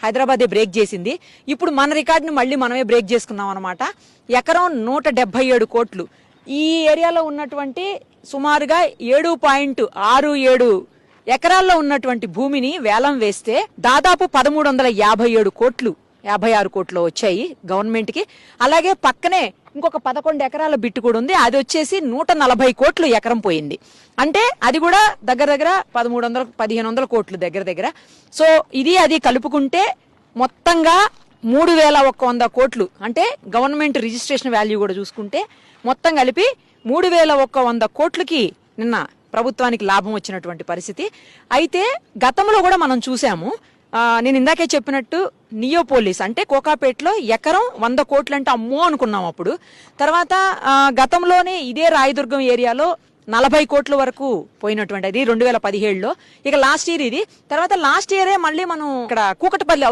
హైదరాబాదే బ్రేక్ చేసింది. ఇప్పుడు మన రికార్డుని మళ్ళీ మనమే బ్రేక్ చేసుకున్నాం అనమాట. ఎకరం 177 కోట్లు. ఈ ఏరియాలో ఉన్నటువంటి సుమారుగా 7.67 ఎకరాల్లో ఉన్నటువంటి భూమిని వేలం వేస్తే దాదాపు 1357 కోట్లు 56 కోట్లు వచ్చాయి గవర్నమెంట్ కి. అలాగే పక్కనే ఇంకొక 11 ఎకరాల బిట్టు కూడా ఉంది, అది వచ్చేసి 140 కోట్లు ఎకరం పోయింది. అంటే అది కూడా దగ్గర దగ్గర 1300-1500 కోట్లు దగ్గర దగ్గర. సో ఇది అది కలుపుకుంటే మొత్తంగా 3100 కోట్లు, అంటే గవర్నమెంట్ రిజిస్ట్రేషన్ వాల్యూ కూడా చూసుకుంటే మొత్తం కలిపి 3100 కోట్లకి నిన్న ప్రభుత్వానికి లాభం వచ్చినటువంటి పరిస్థితి. అయితే గతంలో కూడా మనం చూసాము, నేను ఇందాకే చెప్పినట్టు నియోపోలిస్ అంటే కోకాపేటలో ఎకరం 100 కోట్లు అంటే అమ్మో అనుకున్నాం అప్పుడు. తర్వాత గతంలోనే ఇదే రాయదుర్గం ఏరియాలో 40 కోట్ల వరకు పోయినటువంటి, అది 2017లో. ఇక లాస్ట్ ఇయర్ ఇది. తర్వాత లాస్ట్ ఇయరే మళ్ళీ మనం ఇక్కడ కూకటపల్లి